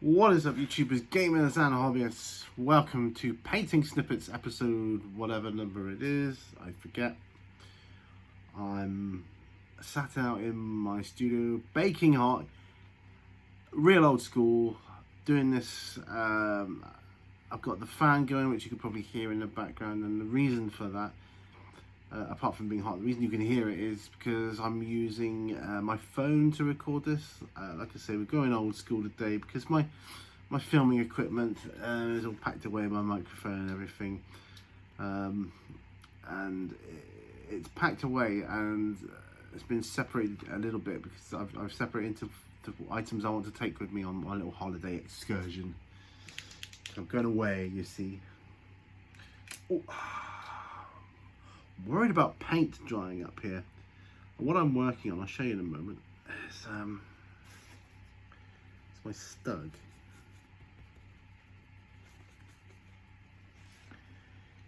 What is up, YouTubers, gamers and hobbyists? Welcome to Painting Snippets episode whatever number it is, I forget. I'm sat out in my studio, baking hot, real old school, doing this. I've got the fan going, which you could probably hear in the background, and the reason for that, apart from being hot, the reason you can hear it is because I'm using my phone to record this. Like I say, we're going old school today because my filming equipment is all packed away, my microphone and everything, and it's packed away and it's been separated a little bit because I've separated into the items I want to take with me on my little holiday excursion. So I'm going away, you see. Oh. Worried about paint drying up here. What I'm working on, I'll show you in a moment, is it's my stug.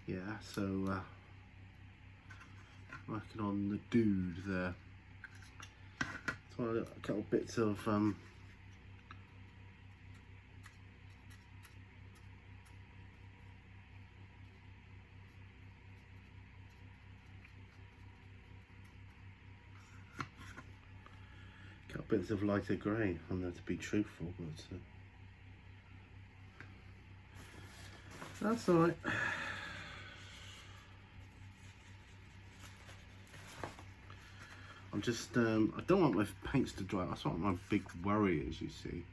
Yeah, so working on the dude there. So a couple bits of bits of lighter grey on there to be truthful, but that's alright. I'm just I don't want my paints to dry. That's what my big worry is, you see.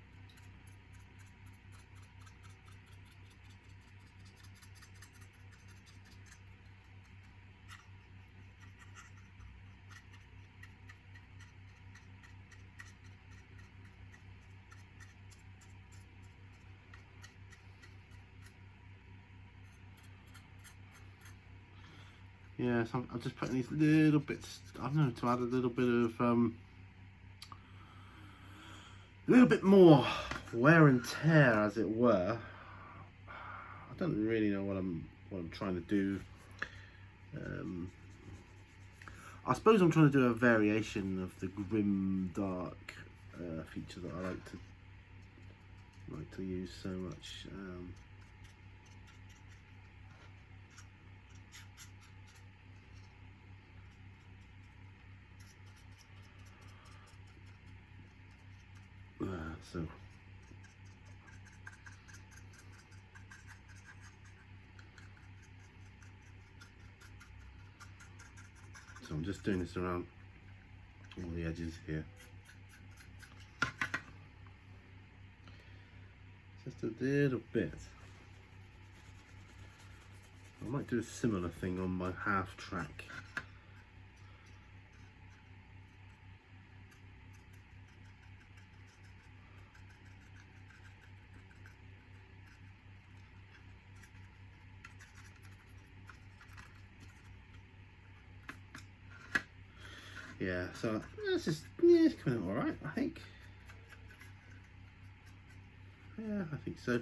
Yeah, so I'm just putting these little bits, I don't know, to add a little bit of, a little bit more wear and tear, as it were. I don't really know what I'm trying to do. I suppose I'm trying to do a variation of the grim dark feature that I like to use so much. So I'm just doing this around all the edges here. Just a little bit. I might do a similar thing on my half track. Yeah, so it's just, yeah, it's coming out all right, I think. Yeah, I think so.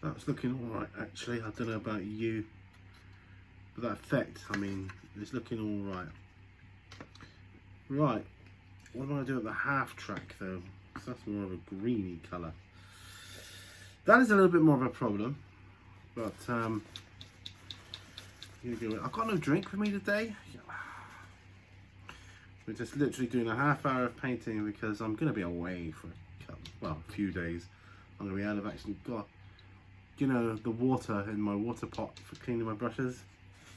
That's looking all right, actually. I don't know about you, but that effect, I mean, it's looking all right. Right, what am I going to do at the half track though? Because that's more of a greeny colour. That is a little bit more of a problem, but I've got no drink with me today. We're just literally doing a half hour of painting because I'm going to be away for a few days. I'm going to be out of action. God, you know, the water in my water pot for cleaning my brushes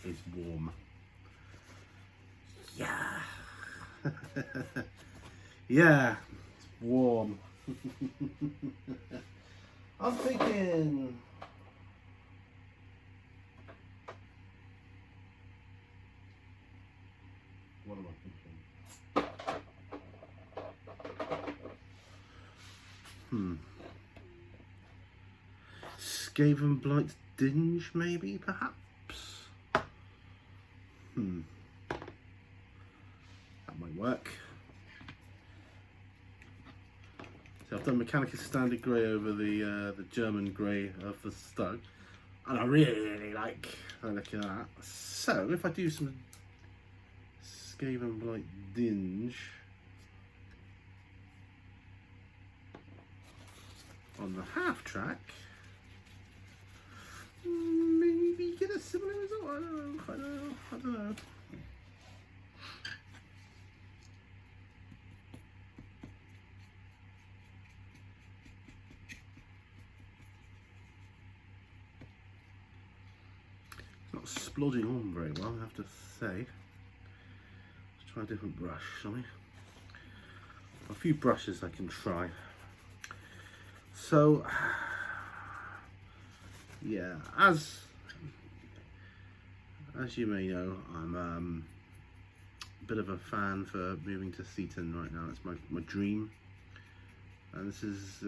is warm. Yeah. Yeah, it's warm. I'm thinking, what am I thinking? Skaven Blight Dinge, maybe, perhaps? That might work. So I've done Mechanicus Standard Grey over the German Grey of the Stug, and I really like the look of that. So if I do some Skaven Blight Dinge on the half track, maybe get a similar result. I don't know. Not splodging on very well, I have to say. Let's try a different brush, shall we? A few brushes I can try. So, yeah, as you may know, I'm a bit of a fan for moving to Seaton right now. It's my dream. And this is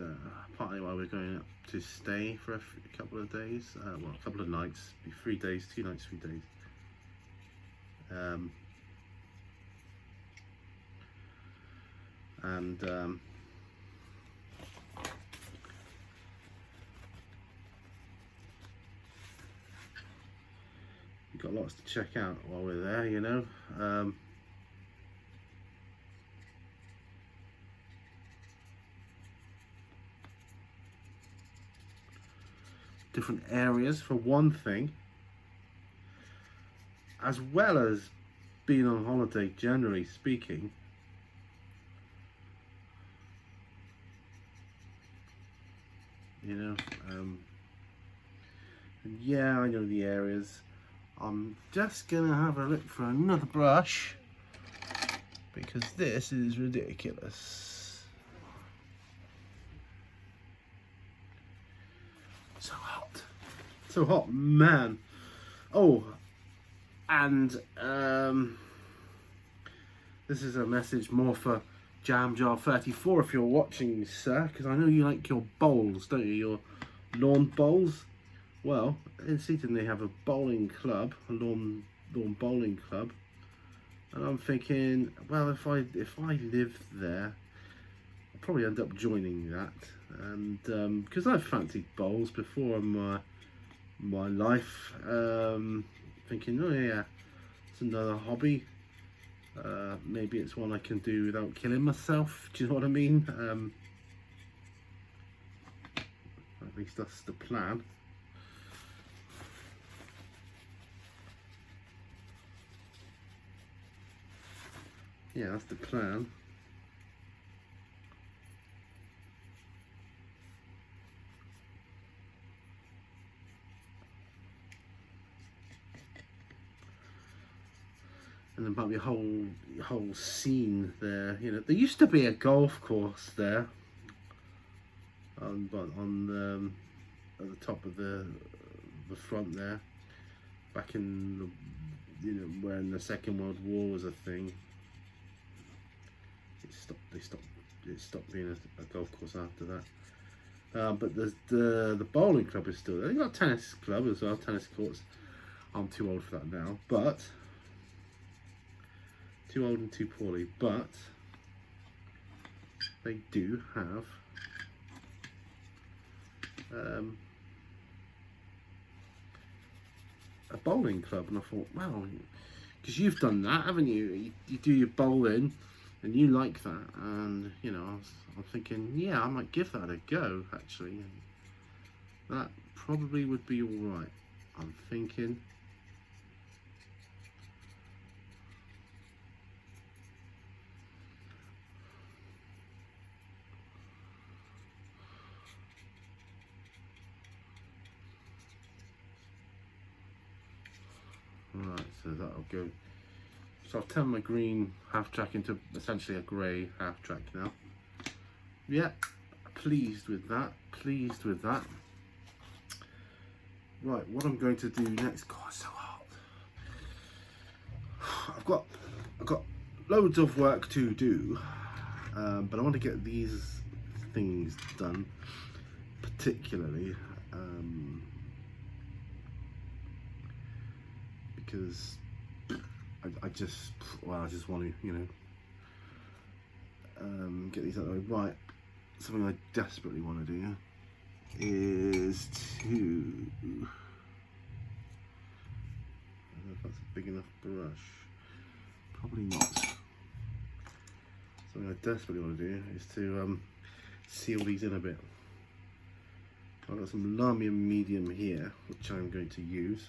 partly why we're going up to stay for a couple of days, well, a couple of nights, 3 days, 2 nights, 3 days. We've got lots to check out while we're there, you know. Different areas for one thing, as well as being on holiday generally speaking. You know, and yeah, I know the areas. I'm just gonna have a look for another brush because this is ridiculous. So hot, man. Oh, and this is a message more for Jam Jar 34 if you're watching, sir, because I know you like your bowls, don't you? Your lawn bowls. Well, in Seaton they have a bowling club, a lawn bowling club, and I'm thinking, well, if I lived there, I'll probably end up joining that, and because I've fancied bowls before in my life, thinking, oh yeah, it's another hobby. Maybe it's one I can do without killing myself. Do you know what I mean? At least that's the plan. Yeah, that's the plan. And there might be a whole scene there. You know, there used to be a golf course there, at the top of the front there, back in the, you know, when the Second World War was a thing. It stopped being a golf course after that. But the bowling club is still there. They've got a tennis club as well, tennis courts. I'm too old for that now, but too old and too poorly, but they do have a bowling club, and I thought, well, because you've done that, haven't you? You do your bowling and you like that, and you know, I'm thinking, yeah, I might give that a go actually, and that probably would be all right. I'm thinking. Right, so that'll go. So I've turned my green half track into essentially a grey half track now. Yeah, pleased with that. Pleased with that. Right, what I'm going to do next. God, it's so hot. I've got loads of work to do, but I want to get these things done, particularly. Because I just want to, you know, get these out of the way. Right, something I desperately want to do is to, I don't know if that's a big enough brush, probably not. Something I desperately want to do is to seal these in a bit. I've got some Lamia medium here, which I'm going to use.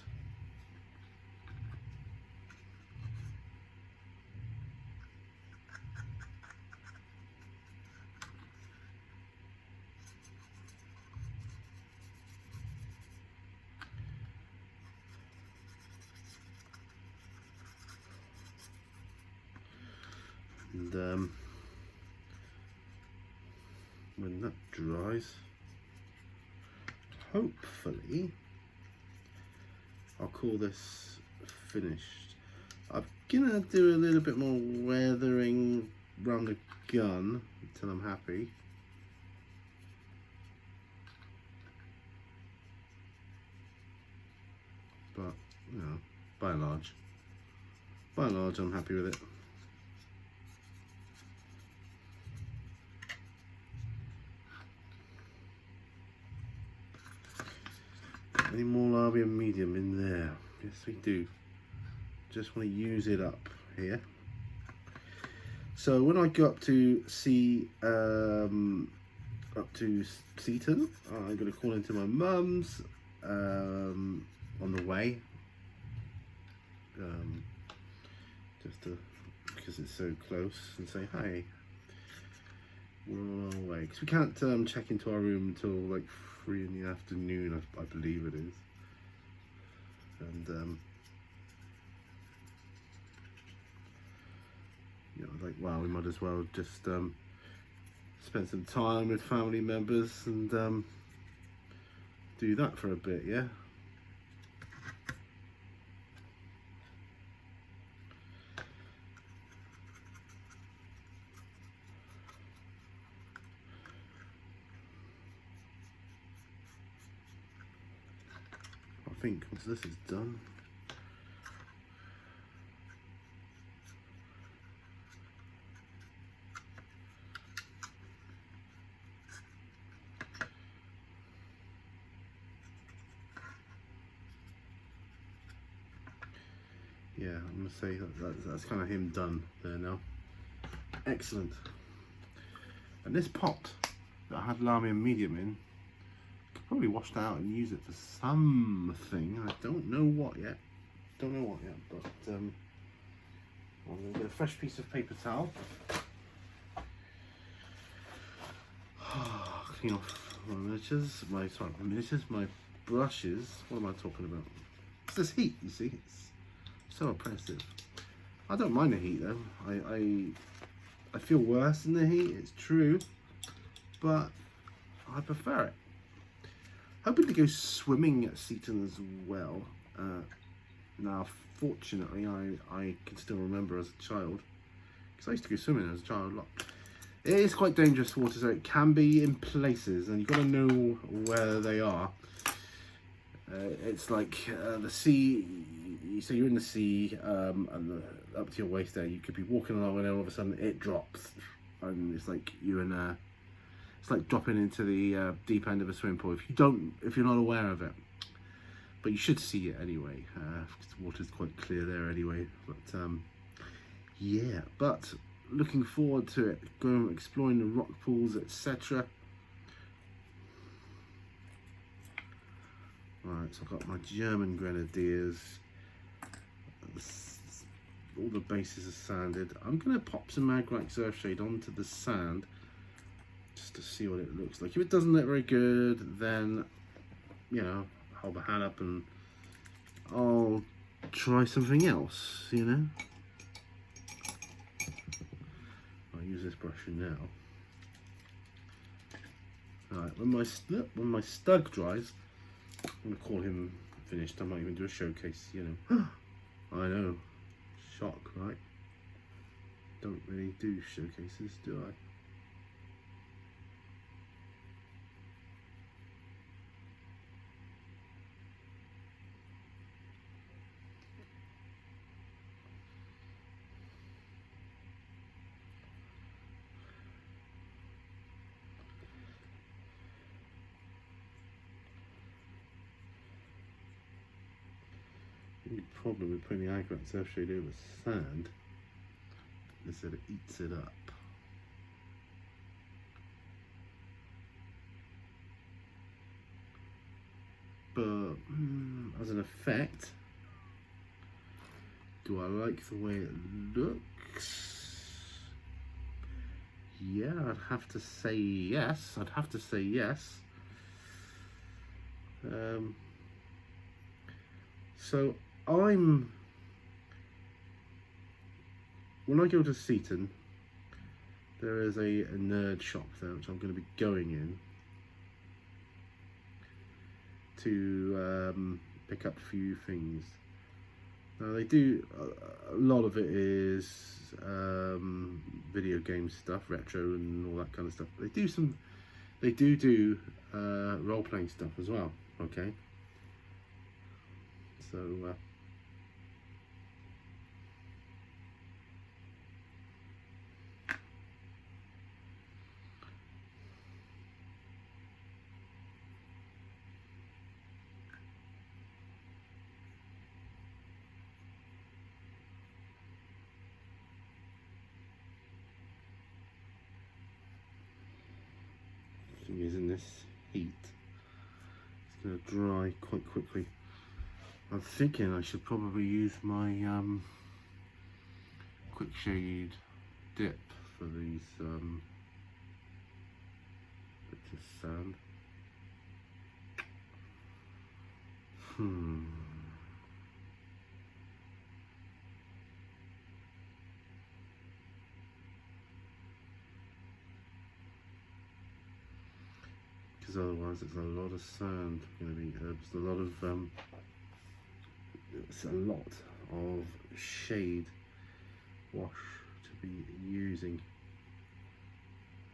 And when that dries, hopefully I'll call this finished. I'm gonna do a little bit more weathering around the gun until I'm happy. But you know, by and large I'm happy with it. Any more Lavia medium in there? Yes, we do. Just want to use it up here. So when I go up to Seaton, I'm going to call into my mum's on the way. Just because it's so close, and say hi. We're on our way because we can't check into our room until like 3 in the afternoon, I believe it is. And you know, like, wow, we might as well just spend some time with family members and do that for a bit, yeah. I think once this is done, yeah, I'm gonna say that's kind of him done there now. Excellent. And this pot that I had Lamia medium in, probably wash that out and use it for something. I don't know what yet. But I'm going to get a fresh piece of paper towel. Clean off my miniatures, my brushes. What am I talking about? It's this heat, you see. It's so oppressive. I don't mind the heat though. I feel worse in the heat, it's true, but I prefer it. Hoping to go swimming at Seaton as well. Now, fortunately, I can still remember as a child, because I used to go swimming as a child a lot. It is quite dangerous water, so it can be in places, and you've got to know where they are. It's like the sea, so you're in the sea, and up to your waist there, you could be walking along and then all of a sudden it drops, and it's like you're in a, it's like dropping into the deep end of a swimming pool if you're not aware of it. But you should see it anyway, because the water's quite clear there anyway. But yeah, but looking forward to it, going exploring the rock pools, etc. Right, so I've got my German grenadiers. All the bases are sanded. I'm going to pop some Magrax Earthshade onto the sand just to see what it looks like. If it doesn't look very good, then, you know, hold my hand up and I'll try something else, you know. I'll use this brush now. Alright, when my stug dries, I'm going to call him finished. I might even do a showcase, you know. I know, shock, right? Don't really do showcases, do I? The problem with putting the Agrat surf shade over sand is that it eats it up. But as an effect, do I like the way it looks? Yeah, I'd have to say yes. So when I go to Seaton, there is a nerd shop there which I'm going to be going in to pick up a few things. Now they do a lot of it is video game stuff, retro and all that kind of stuff. They do role playing stuff as well. Okay, so. Thing is, in this heat, it's going to dry quite quickly. I'm thinking I should probably use my quick shade dip for these bits of sand. Because otherwise it's a lot of sand going to be it's a lot of shade wash to be using.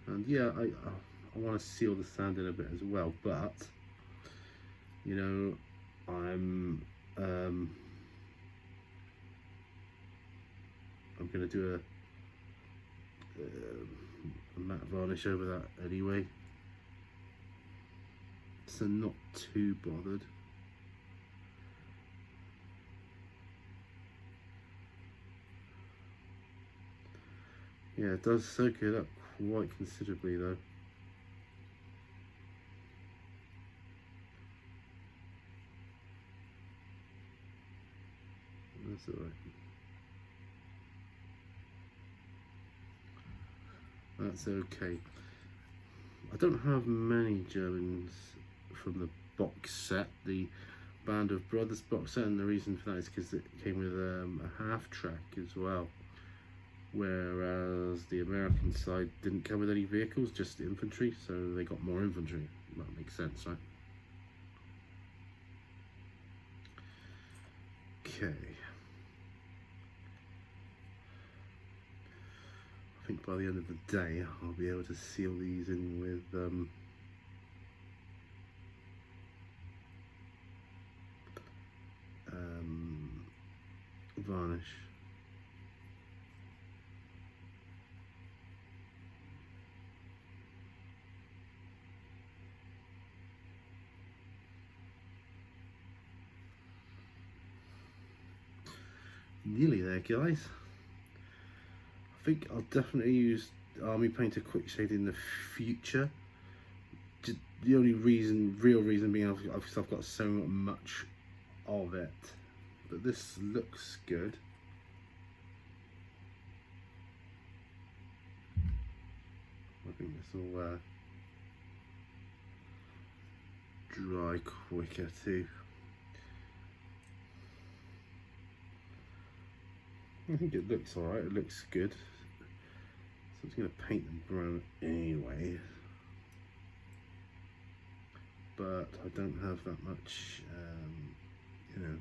And yeah, I want to seal the sand in a bit as well, but you know, I'm going to do a matte varnish over that anyway, so not too bothered. Yeah, it does soak it up quite considerably though. That's alright. That's okay. I don't have many Germans from the box set, the Band of Brothers box set, and the reason for that is because it came with a half track as well, whereas the American side didn't come with any vehicles, just infantry, so they got more infantry. That makes sense, right? Okay. I think by the end of the day I'll be able to seal these in with varnish. Nearly there, guys. I think I'll definitely use Army Painter Quick Shade in the future. Just the only real reason being I've got so much of it. But this looks good. I think this will dry quicker too. I think it looks alright, it looks good. So I'm just going to paint them brown anyway. But I don't have that much, you know,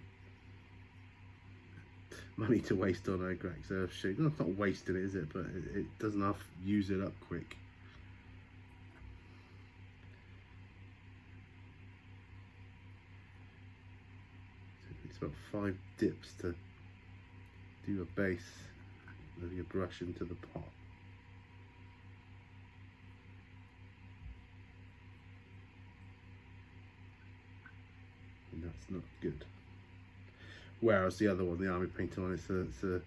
money to waste on Agrax Earth Shade. No, it's not wasting it, is it? But it doesn't have to use it up quick. So it's about 5 dips to do a base with your brush into the pot. And that's not good. Whereas the other one, the army painting one, it's a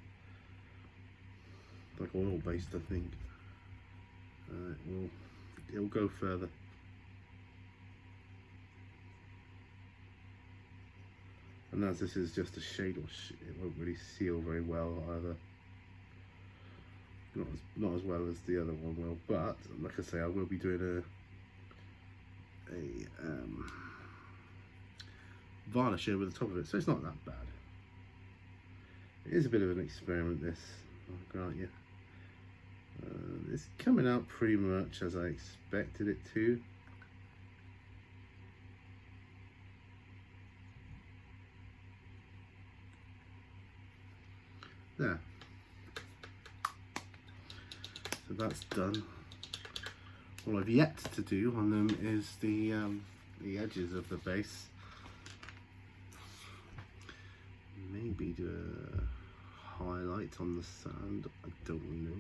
like oil based, I think. It'll go further. And as this is just a shade wash, it won't really seal very well either. Not as well as the other one will, but like I say, I will be doing a varnish over the top of it, so it's not that bad. It is a bit of an experiment, this, I'll grant you. It's coming out pretty much as I expected it to. There. So that's done. All I've yet to do on them is the edges of the base. Maybe do a highlight on the sand. I don't know.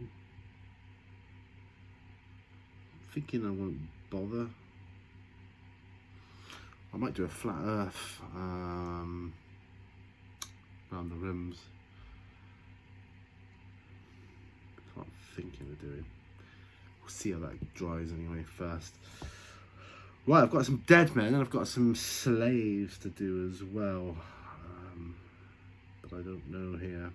I'm thinking I won't bother. I might do a flat earth around the rims. That's what I'm thinking of doing. We'll see how that dries anyway first. Right, I've got some dead men and I've got some slaves to do as well. But I don't know here.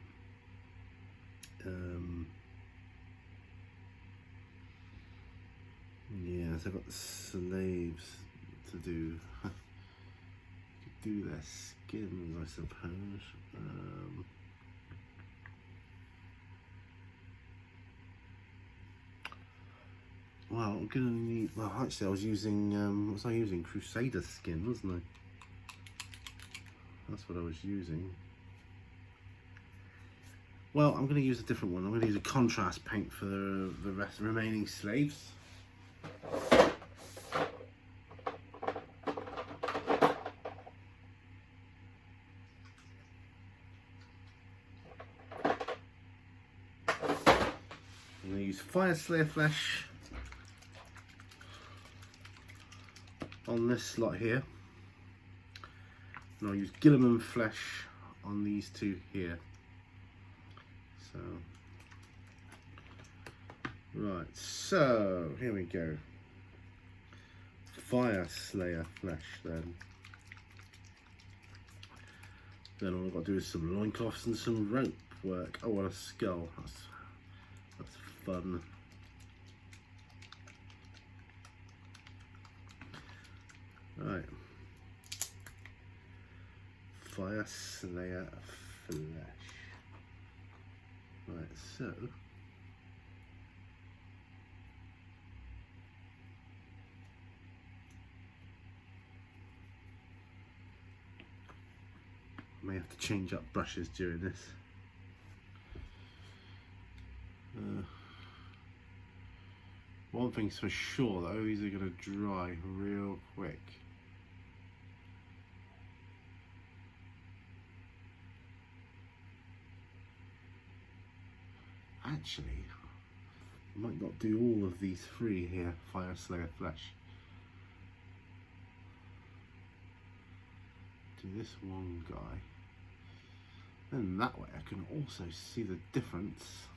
Yes, I've got slaves to do. Could do their skins, I suppose. Well, I'm gonna need. Well, actually, I was using. What was I using? Crusader skin, wasn't I? That's what I was using. Well, I'm going to use a different one. I'm going to use a contrast paint for the remaining slaves. I'm going to use Fire Slayer Flesh on this slot here. And I'll use Gilliman Flesh on these two here. So, right, so here we go. Fire Slayer Flesh then. Then all I've got to do is some loincloths and some rope work. Oh, what a skull. That's fun. Right. Fire Slayer Flesh. Right, so I may have to change up brushes during this. One thing's for sure though, these are going to dry real quick. Actually, I might not do all of these three here, Fire Slayer Flesh. Do this one guy. Then that way I can also see the difference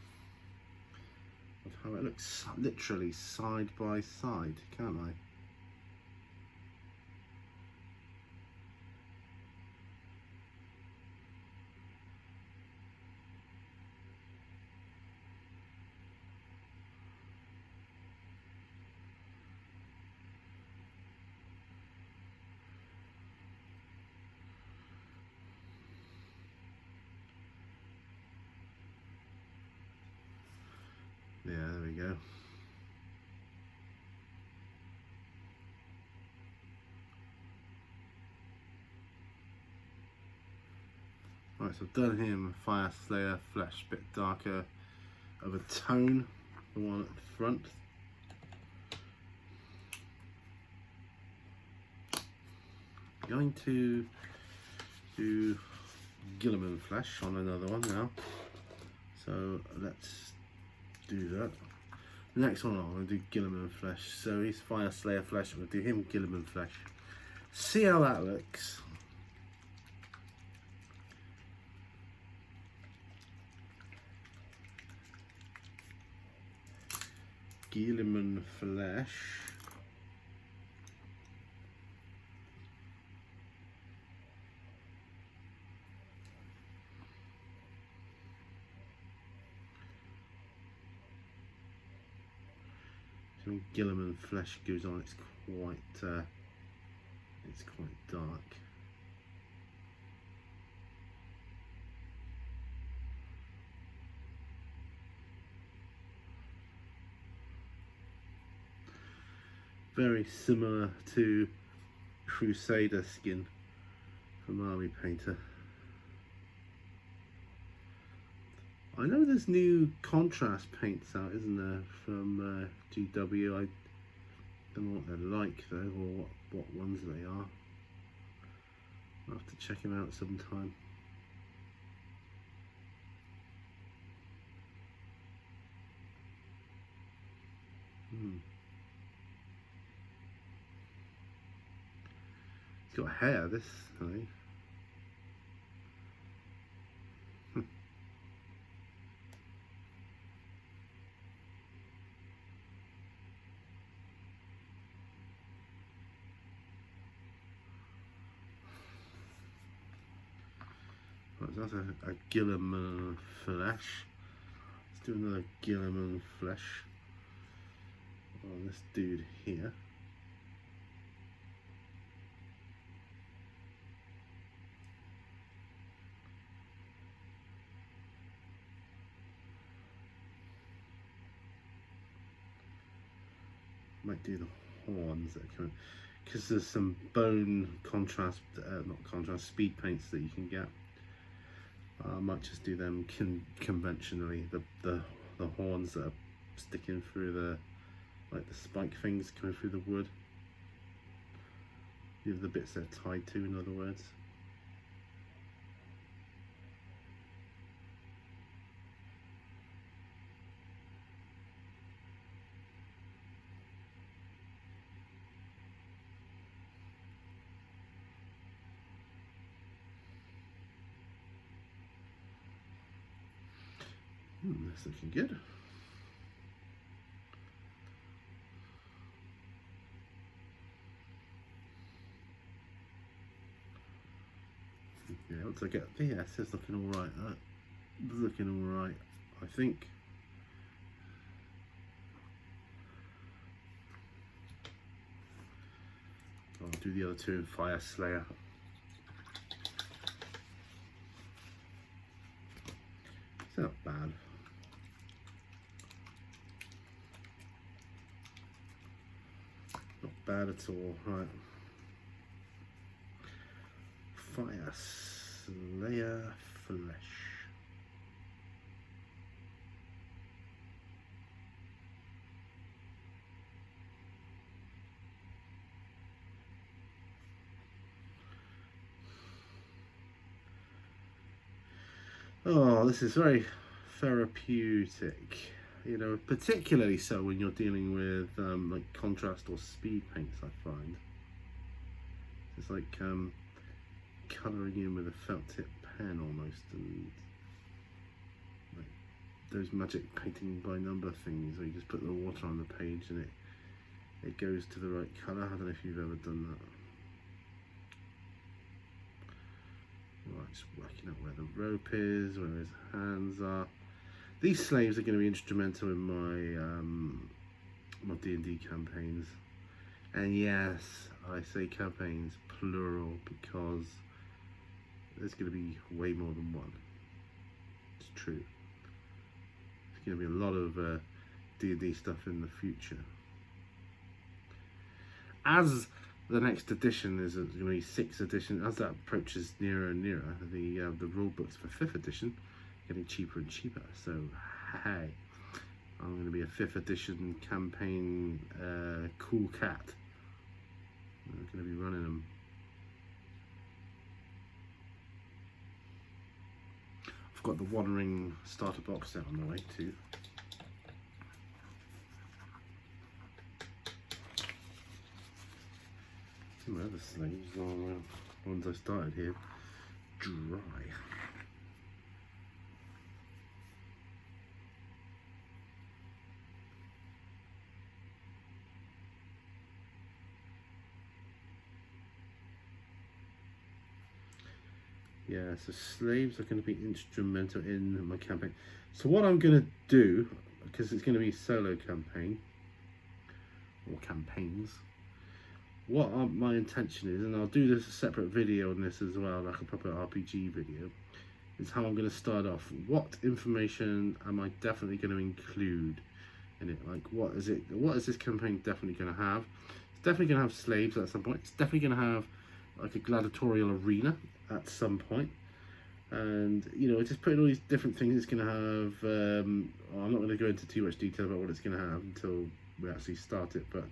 of how it looks literally side by side, can't I? Yeah, there we go. Right, so I've done him Fire Slayer Flesh, bit darker of a tone, the one at the front. Going to do Gilliman Flesh on another one now. So let's do that. The next one I'm going to do Gilliman Flesh. So he's Fire Slayer Flesh. I'm going to do him Gilliman Flesh. See how that looks. Guilliman Flesh. So when Guilliman Flesh goes on, it's quite dark. Very similar to Crusader skin from Army Painter. I know there's new contrast paints out, isn't there, from GW. I don't know what they're like though, or what ones they are. I'll have to check them out sometime. It's got hair, this, I think. That's a Guilliman Flesh. Let's do another Guilliman Flesh on this dude here. Might do the horns that are coming, because there's some bone contrast, not contrast, speed paints that you can get. I might just do them conventionally. The horns that are sticking through the, like the spike things coming through the wood. The bits they're tied to, in other words. That's looking good. Yeah, once I get this, it's looking all right. Looking all right, I think. I'll do the other two in Fire Slayer. It's not bad. Not bad at all. Right. Fire Slayer Flesh. Oh, this is very therapeutic, you know, particularly so when you're dealing with like contrast or speed paints, I find. It's like colouring in with a felt tip pen almost, and like those magic painting by number things where you just put the water on the page and it goes to the right colour. I don't know if you've ever done that. Right, just working out where the rope is, where his hands are. These slaves are going to be instrumental in my D&D campaigns. And yes, I say campaigns plural because there's going to be way more than one. It's true. There's going to be a lot of D&D stuff in the future. As the next edition is going to be 6th edition. As that approaches nearer and nearer, the rule books for 5th edition are getting cheaper and cheaper. So, hey, I'm going to be a 5th edition campaign cool cat. I'm going to be running them. I've got the One Ring starter box set on the way too. Some other slaves are ones I started here dry. Yeah, so slaves are going to be instrumental in my campaign. So what I'm going to do, because it's going to be a solo campaign, or campaigns, what my intention is, and I'll do this a separate video on this as well, like a proper RPG video, is how I'm going to start off. What information am I definitely going to include in it? Like, what is this campaign definitely going to have? It's definitely going to have slaves at some point. It's definitely going to have like a gladiatorial arena at some point. And, you know, just putting all these different things it's going to have. I'm not going to go into too much detail about what it's going to have until we actually start it, but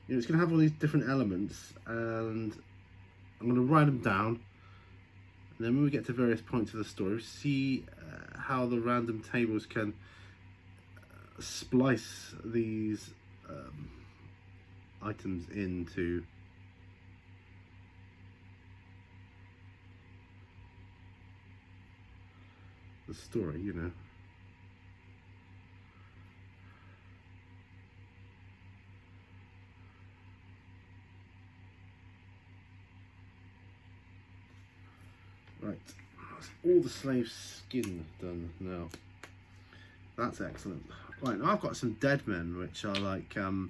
you know, it's going to have all these different elements, and I'm going to write them down. And then when we get to various points of the story, see how the random tables can splice these items into the story, you know. Right, that's all the slave skin done now. That's excellent. Right, now I've got some dead men, which are like, so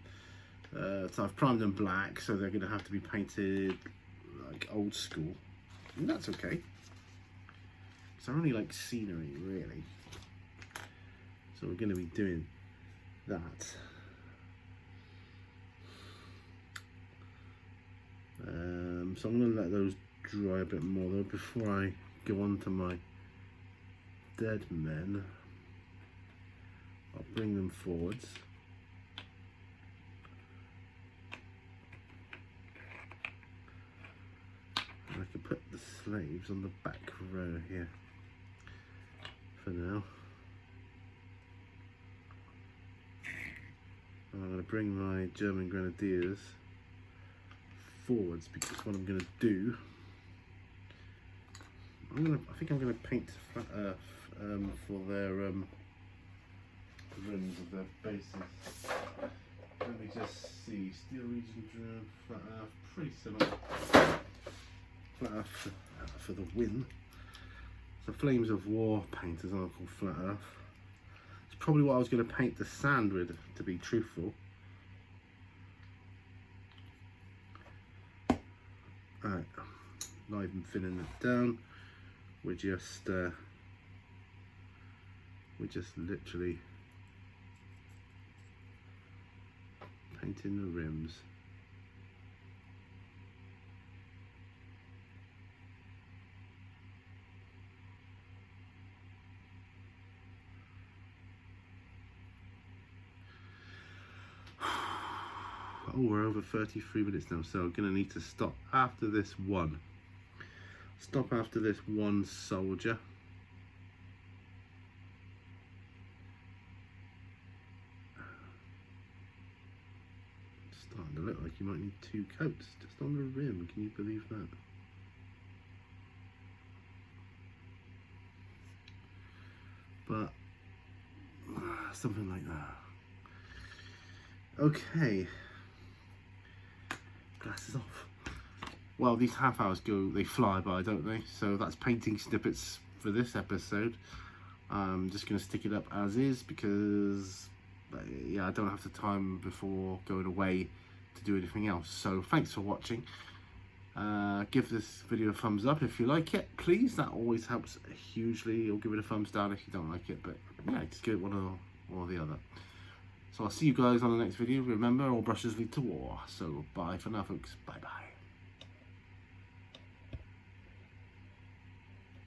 I've primed them black, so they're going to have to be painted like old school. And that's okay. So I only like scenery, really. So we're going to be doing that. So I'm going to let those dry a bit more though before I go on to my dead men. I'll bring them forwards. And I can put the slaves on the back row here for now. And I'm going to bring my German grenadiers forwards, because what I'm going to do, I think I'm going to paint flat earth for their rims of their bases. Let me just see. Steel region, flat earth, pretty similar. Flat earth for the win. So Flames of War painters are called flat earth. It's probably what I was going to paint the sand with, to be truthful. Alright, not even thinning it down. We're just literally painting the rims. Oh, we're over 33 minutes now, so I'm going to need to stop after this one. Stop after this one soldier. It's starting to look like you might need 2 coats just on the rim. Can you believe that? But something like that. Okay. Glasses off. Well, these half hours they fly by, don't they? So that's painting snippets for this episode. I'm just going to stick it up as is because, yeah, I don't have the time before going away to do anything else. So thanks for watching. Give this video a thumbs up if you like it, please. That always helps hugely. Or give it a thumbs down if you don't like it. But yeah, just give it one or the other. So I'll see you guys on the next video. Remember, all brushes lead to war. So bye for now, folks. Bye bye.